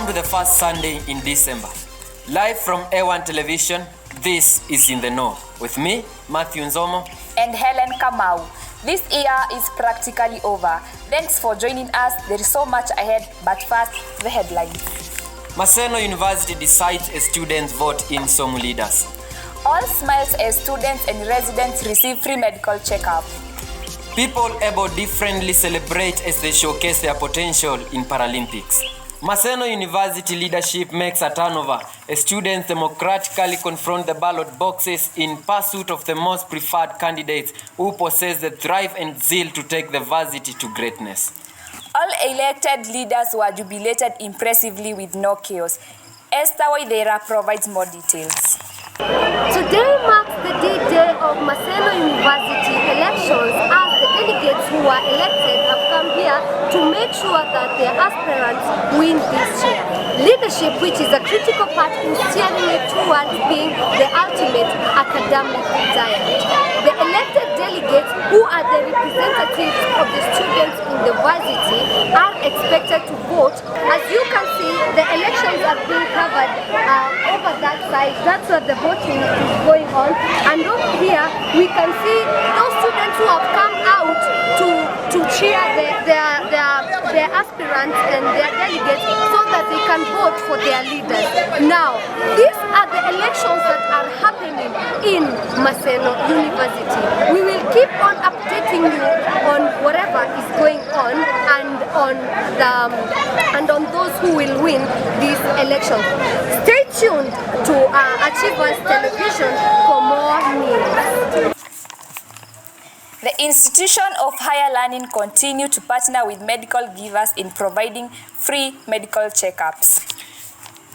Welcome to the first Sunday in December. Live from A1 Television, this is In the Know. With me, Matthew Nzomo. And Helen Kamau. This year is practically over. Thanks for joining us. There is so much ahead, but first, the headlines. MASENO University decides a students' vote in SOMU leaders. All smiles as students and residents receive free medical checkup. People able differently celebrate as they showcase their potential in Paralympics. MASENO University leadership makes a turnover as students democratically confront the ballot boxes in pursuit of the most preferred candidates who possess the drive and zeal to take the varsity to greatness. All elected leaders were jubilated impressively with no chaos. Esther Waidera provides more details. Today marks the D-Day of MASENO University elections as the delegates who were elected have come here to make sure that their aspirants win this chair. Leadership, which is a critical part in steering it towards being the ultimate academic giant. The elected delegates, who are the representatives of the students in the varsity, are expected to vote. As you can see, the elections are being covered over that side. That's where the voting is going on. And over here, we can see those students who have come out to cheer their aspirants and their delegates so that they can vote for their leaders. Now, these are the elections that are happening in MASENO University. We will keep on updating you on whatever is going on and on those who will win these elections. Stay tuned to Achievers Television for more news. The institution of higher learning continue to partner with medical givers in providing free medical checkups.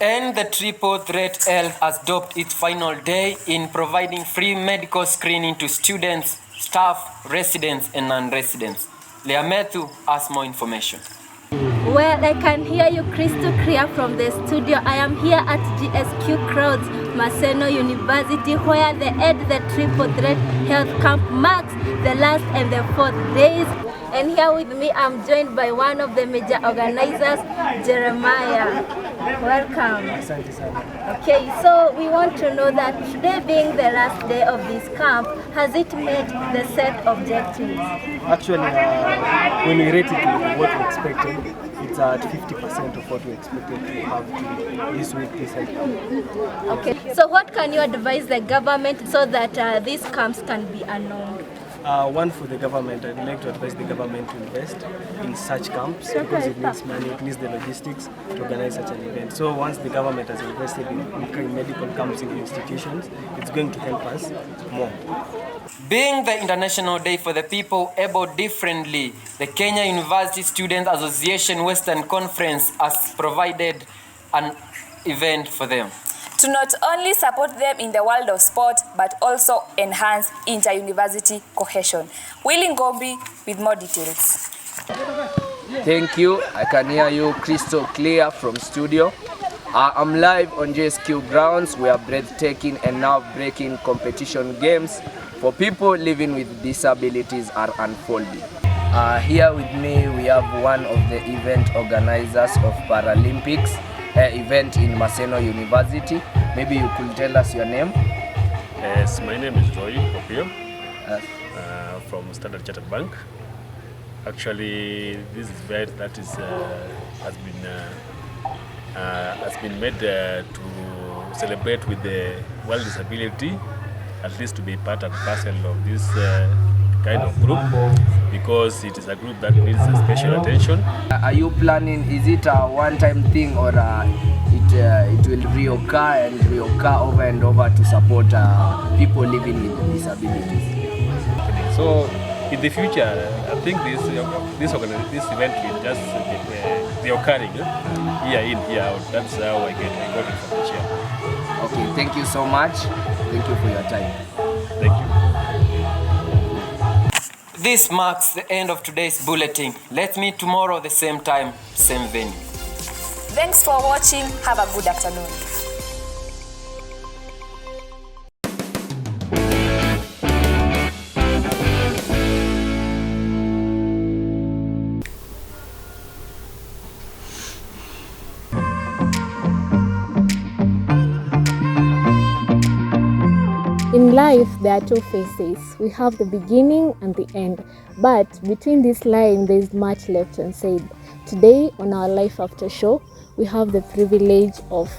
And the Triple Threat Health has adopted its final day in providing free medical screening to students, staff, residents, and non-residents. Leah Methu has more information. Well, I can hear you crystal clear from the studio. I am here at GSQ Crowds, MASENO University, where the Triple Threat Health Camp marks the last and the fourth days. And here with me, I'm joined by one of the major organizers, Jeremiah. Welcome. Okay, so we want to know that today being the last day of this camp, has it met the set objectives? Actually, when we rate it what we expected, it's at 50% of what we expected to have this week, this cycle. Okay, so what can you advise the government so that these camps can be announced? One, for the government, I'd like to advise the government to invest in such camps because it needs money, it needs the logistics to organize such an event. So once the government has invested in medical camps in institutions, it's going to help us more. Being the International Day for the People Able Differently, the Kenya University Students Association Western Conference has provided an event for them to not only support them in the world of sport, but also enhance inter-university cohesion. Willing Gombi with more details. Thank you. I can hear you crystal clear from studio. I'm live on JSQ grounds where breathtaking and nerve-breaking competition games for people living with disabilities are unfolding. Here with me we have one of the event organizers of Paralympics event in MASENO University. Maybe you could tell us your name. Yes, my name is Roy Popio from Standard Chartered Bank. Actually, this event that is has been made to celebrate with the World Disability, at least to be part and parcel of this kind of group, because it is a group that needs special attention. Are you planning, is it a one-time thing, or it will reoccur over and over to support people living with disabilities? So in the future, I think this event will just be reoccurring year in, year out. That's how I got it from the chair. Okay, thank you so much. Thank you for your time. Thank you. This marks the end of today's bulletin. Let's meet tomorrow the same time, same venue. Thanks for watching. Have a good afternoon. In life, there are two phases. We have the beginning and the end. But between this line, there is much left unsaid. Today, on our Life After show, we have the privilege of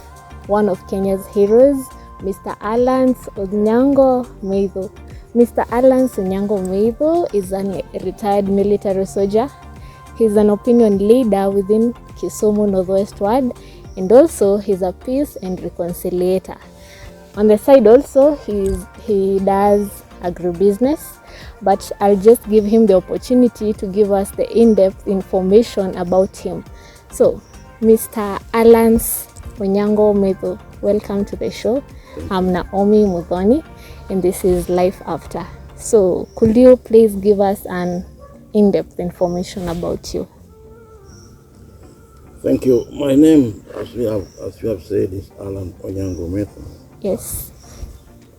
one of Kenya's heroes, Mr. Alans Onyango Meitho. Mr. Alans Onyango Meitho is a retired military soldier. He's an opinion leader within Kisumu Northwest Ward, and also he's a peace and reconciliator. On the side also, he does agribusiness, but I'll just give him the opportunity to give us the in-depth information about him. So, Mr. Alans Onyango Meitho, welcome to the show. I'm Naomi Muthoni, and this is Life After. So, could you please give us an in-depth information about you? Thank you. My name, as you have said, is Alan Onyango Meitho. Yes.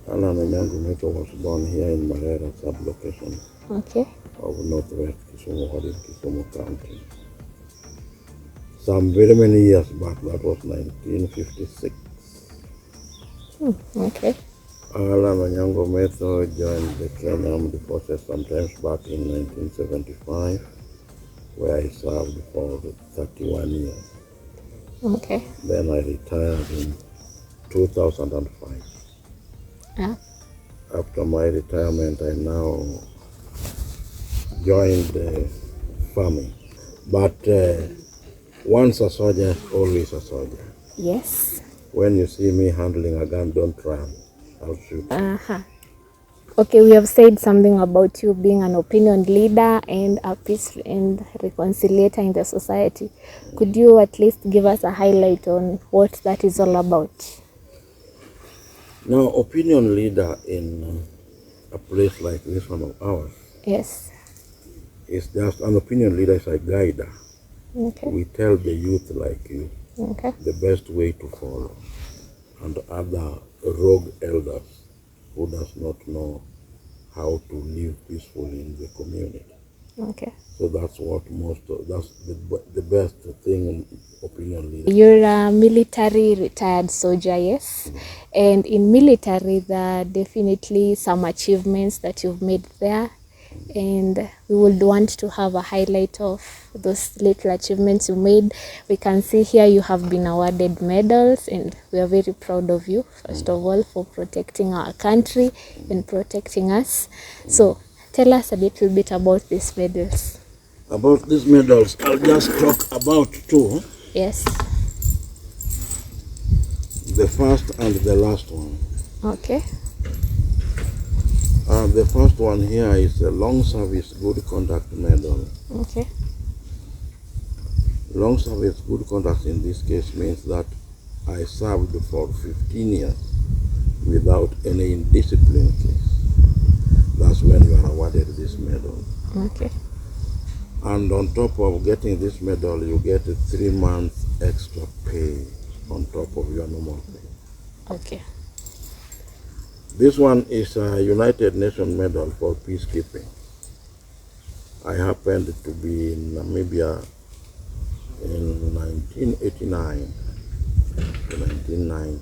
Alan Onyango Meitho was born here in Marera sub-location of Northwest Kisumu, or in Kisumu County. Some very many years back, that was 1956. Okay. Alan Onyango Meitho joined the Kenya Armed Forces sometimes back in 1975, where I served for 31 years. Okay. Then I retired in 2005. Yeah. After my retirement, I now joined the farming. But once a soldier, always a soldier. Yes. When you see me handling a gun, don't run. I'll shoot. Okay, we have said something about you being an opinion leader and a peace and reconciliator in the society. Could you at least give us a highlight on what that is all about? Now, opinion leader in a place like this one of ours, Yes. is just an opinion leader is a guider. Okay. We tell the youth like you Okay. the best way to follow, and other rogue elders who does not know how to live peacefully in the community. Okay. So that's what that's the best thing in opinion leader. You're a military retired soldier, yes? And in military, there are definitely some achievements that you've made there. And we would want to have a highlight of those little achievements you made. We can see here you have been awarded medals, and we are very proud of you, first of all, for protecting our country and protecting us. So tell us a little bit about these medals. About these medals, I'll just talk about two. Yes. The first and the last one. Okay. The first one here is a long service good conduct medal. Okay. Long service good conduct in this case means that I served for 15 years without any indiscipline case. That's when you are awarded this medal. Okay. And on top of getting this medal, you get 3 months extra pay on top of your normal pay. Okay. This one is a United Nations medal for peacekeeping. I happened to be in Namibia in 1989 to 1990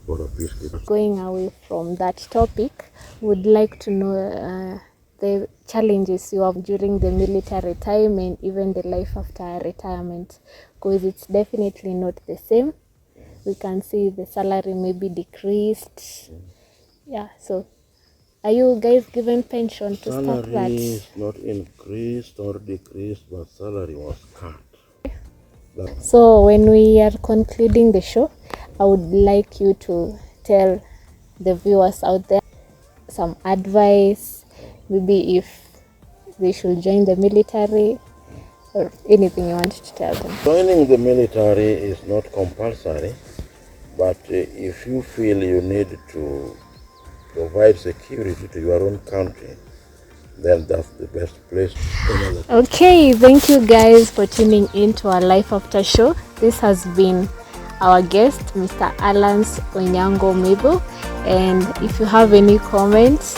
for a peacekeeping. Going away from that topic, would like to know the challenges you have during the military time and even the life after retirement, because it's definitely not the same. We can see the salary may be decreased. Yeah, so are you guys given pension to start that? Salary is not increased or decreased, but salary was cut. So when we are concluding the show, I would like you to tell the viewers out there some advice, maybe if they should join the military or anything you want to tell them. Joining the military is not compulsory, but if you feel you need to provide security to your own country, then that's the best place. Okay, thank you guys for tuning in to our Life After show. This has been our guest, Mr. Alans Onyango Meitho, and if you have any comments,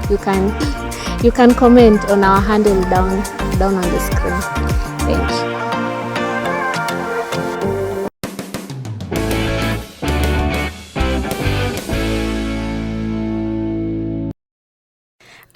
you can comment on our handle down on the screen. Thank you.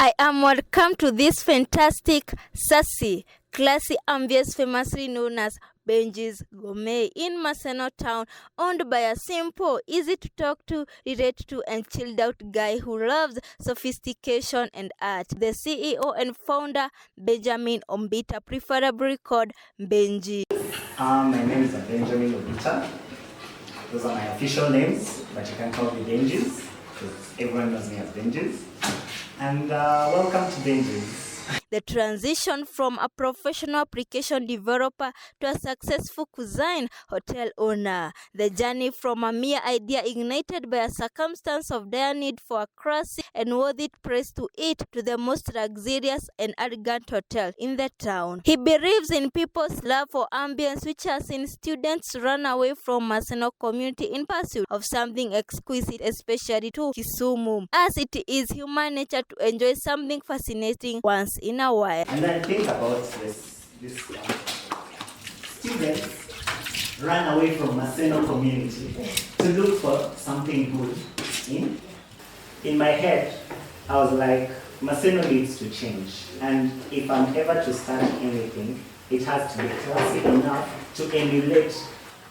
I am welcome to this fantastic, sassy, classy ambience famously known as Benji's Gourmet in Maseno town, owned by a simple, easy to talk to, relate to and chilled out guy who loves sophistication and art. The CEO and founder, Benjamin Ombita, preferably called Benji. My name is Benjamin Ombita. Those are my official names, but you can call me Benji's because everyone knows me as Benji's. And welcome to Benji's. The transition from a professional application developer to a successful cuisine hotel owner. The journey from a mere idea ignited by a circumstance of dire need for a classy and worthy place to eat to the most luxurious and elegant hotel in the town. He believes in people's love for ambience, which has seen students run away from Maseno community in pursuit of something exquisite, especially to Kisumu, as it is human nature to enjoy something fascinating once in a while. And then think about this students run away from Maseno community to look for something good. In my head, I was like, Maseno needs to change. And if I'm ever to start anything, it has to be classy enough to emulate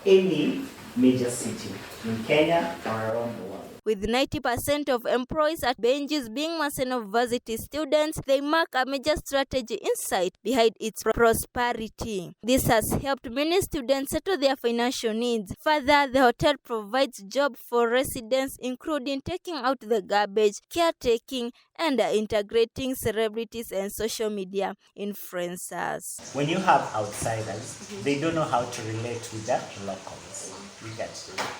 any major city in Kenya or around the world. With 90% of employees at Benji's being Maseno University students, they mark a major strategy insight behind its prosperity. This has helped many students settle their financial needs. Further, the hotel provides jobs for residents, including taking out the garbage, caretaking, and integrating celebrities and social media influencers. When you have outsiders, they don't know how to relate with the locals.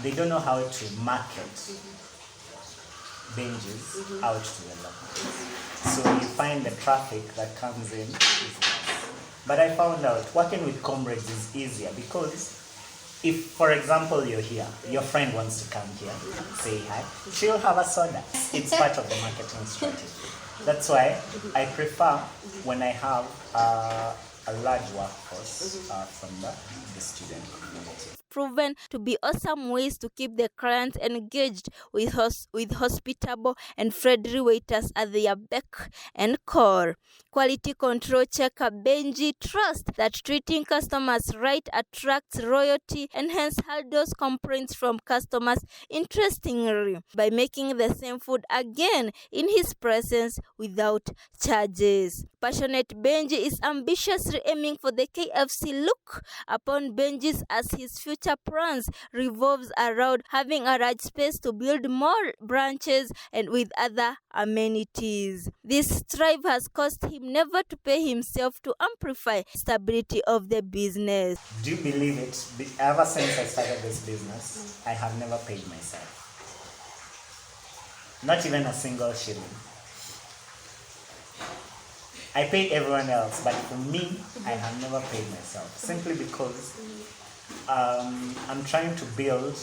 They don't know how to market Benji's out to the locals. So you find the traffic that comes in is less. But I found out working with comrades is easier because if, for example, you're here, your friend wants to come here, say hi, she'll have a soda. It's part of the marketing strategy. That's why I prefer when I have a large workforce from the student community. Proven to be awesome ways to keep the clients engaged with hospitable and friendly waiters at their beck and call. Quality control checker Benji trusts that treating customers right attracts loyalty and hence handles complaints from customers interestingly by making the same food again in his presence without charges. Passionate Benji is ambitiously aiming for the KFC look upon Benji's as his future plans revolves around having a large space to build more branches and with other amenities. This strive has caused him never to pay himself to amplify stability of the business. Do you believe it? Ever since I started this business, I have never paid myself. Not even a single shilling. I pay everyone else, but for me, I have never paid myself. Simply because I'm trying to build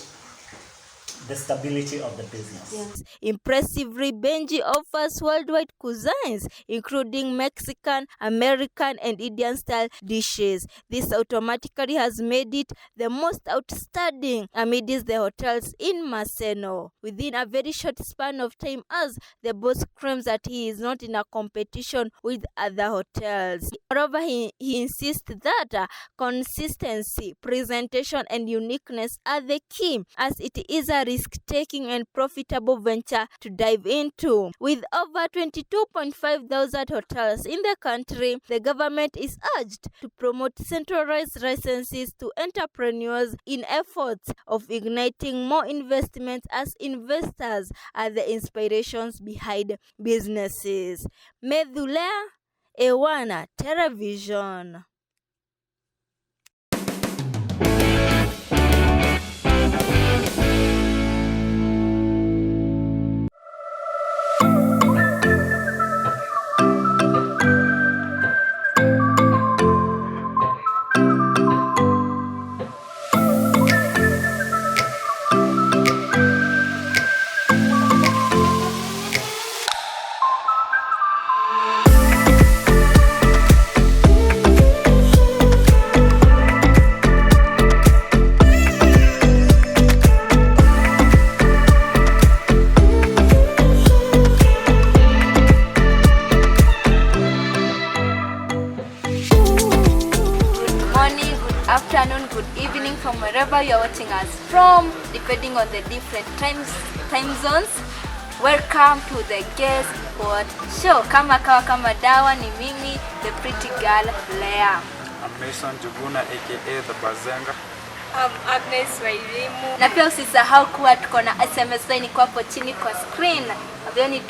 the stability of the business. Yes. Impressively, Benji offers worldwide cuisines, including Mexican, American, and Indian style dishes. This automatically has made it the most outstanding amidst the hotels in Maseno. Within a very short span of time, as the boss claims that he is not in a competition with other hotels. Moreover, he insists that consistency, presentation, and uniqueness are the key, as it is a risk-taking and profitable venture to dive into. With over 22.5 thousand hotels in the country, the government is urged to promote centralized licenses to entrepreneurs in efforts of igniting more investments, as investors are the inspirations behind businesses. Medulea Ewana Television. wherever you are watching us from, depending on the different time zones. Welcome to the Guess What Show. Kama dawa ni mimi, the pretty girl Lea. I'm Mason Juguna aka the Bazenga. I'm Agnes Wairimu. Na pia usisahau kuwa tuko na SMS line kwa hapo chini kwa screen. Avioni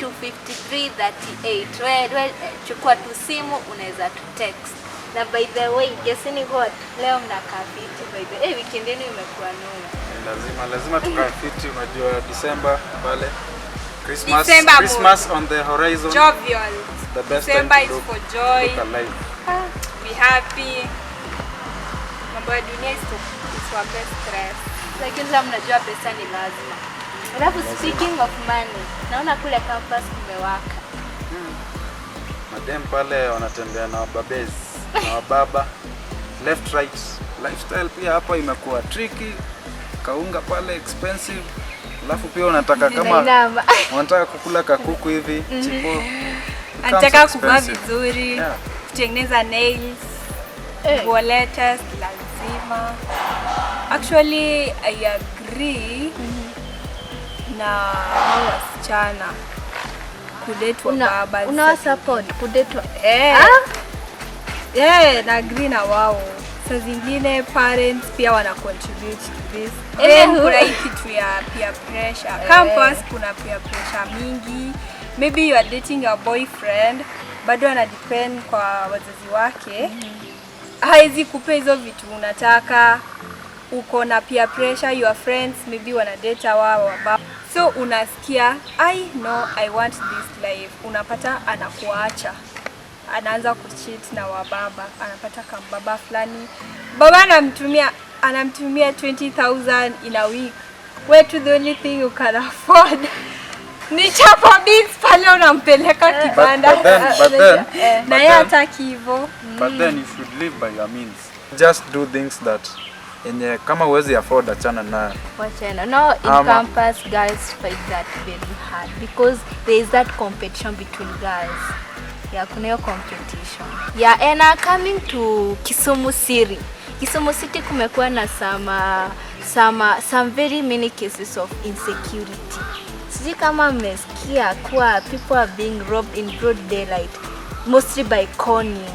25338. Wewe chukua tu simu unaweza tu text. Na by the way, guessing what? Leo mnakaa fiti by the way. Weekend yenu imekuwa noma. Lazima tukae fiti, unajua December pale. Christmas on the horizon. Jovial. The best December time is to look, for joy. look alive. Be happy. Mambo ya dunia is for best stress. Lakini kila mnajua pesa ni lazima. Alafu speaking of money, naona kule campus kumewaka. Madem pale wanatembea na babes na wababa. Left right. Lifestyle pia hapa imekuwa tricky. Kaunga pale expensive. Alafu pia unataka kama unataka kukula kakuku hivi chipo. Anataka kuvaa vizuri, kutengeneza nails, walletas lazima. Actually I agree na wasichana kudate wa baba. Una support kudate wa na agree na wao. Saa zingine parents pia wana contribute to this. Kuna hii kitu ya peer pressure. Campus kuna peer pressure mingi. Maybe you are dating a boyfriend, bado ana depend kwa wazazi wake. Haizi kupe hizo vitu unataka. Uko na peer pressure, your friends maybe wana date wao baba. So unasikia, I know I want this life. Unapata anakuacha. Anaanza kucheat na wababa, anapata kama baba fulani. Baba anamtumia 20,000 in a week. Where to the only thing you can afford. Ni chapa beans pale unampeleka kibanda. But then, na yeye hataki hivyo. But then you should live by your means. Just do things that enye kama uwezi afford achana nayo. Wachana. No, in campus girls fight that very hard because there is that competition between girls. Yeah, kuna hiyo competition. Yeah, and coming to Kisumu City. Kisumu City kumekuwa na some very many cases of insecurity. Sisi kama mmesikia kuwa people are being robbed in broad daylight, mostly by conning.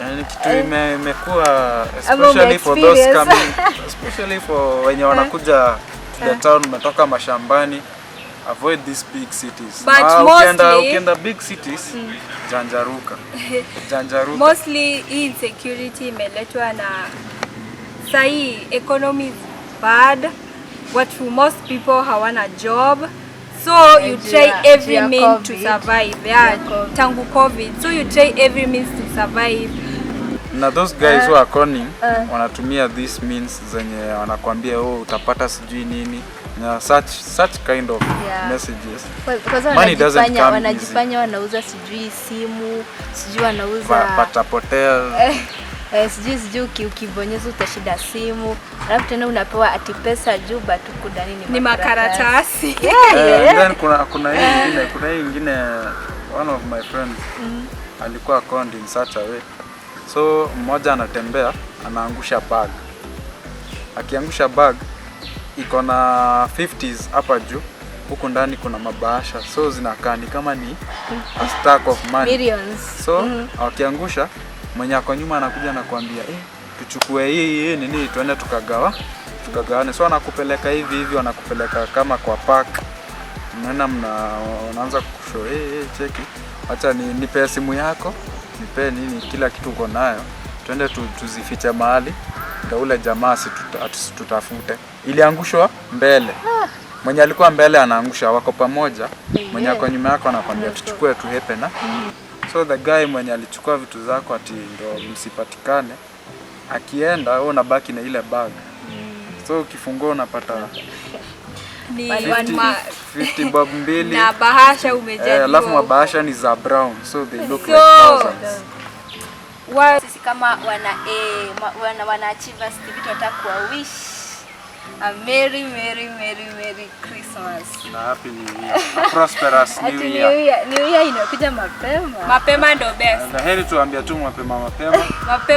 Yani kitu imekuwa especially for those coming, especially for wenye wanakuja to the town, umetoka mashambani. Avoid these big cities. Ukienda big cities, janjaruka. Mostly insecurity imeletwa na sahi economy is bad. Most people hawana job. So you try every means to survive. Tangu COVID. So you try every means to survive. Na those guys who are conning wanatumia these means zenye wanakuambia utapata sijui nini. Such kind of messages. Money doesn't come wanajifanya wanauza sijui simu, sijui wanauza patapotel. Sijui ukibonyeza utashinda simu. Alafu tena unapewa ati pesa juu batuku ndani ni makaratasi. Then kuna hii ingine one of my friends alikuwa conned in such a way. So mmoja anatembea anaangusha bag. Akiangusha bag iko na 50s hapa juu, huku ndani kuna mabahasha, so zinakaa ni kama ni a stack of money. Millions. So akiangusha mwenye ako nyuma anakuja na kuambia tuchukue hii nini tuende tukagawane. So anakupeleka hivi wanakupeleka kama kwa park. Unaanza kushow cheki, acha nipe simu yako, nipe nini kila kitu uko nayo, twende tuzifiche mahali ndio ule jamaa tutafute. Iliangushwa mbele. Mwenye alikuwa mbele anaangusha, wako pamoja. Mwenye ako nyuma yako anakwambia tuchukue tuhepe na. So the guy mwenye alichukua vitu zako ati ndio msipatikane, akienda wewe unabaki na ile bag. So ukifungua unapata ni 50 bob mbili na bahasha umejaliwa. Alafu mabahasha ni za brown, so they look like thousands. Sisi kama wana achievers vitu atakuwa wish a merry Christmas na happy new year, a prosperous new year. New year inakuja mapema ndo best. Na heri tuambia tu mapema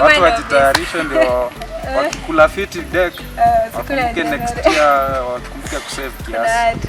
watu wajitayarishe ndio wakikula fiti deck wakumbuke next year wakumbuke kusave kiasi.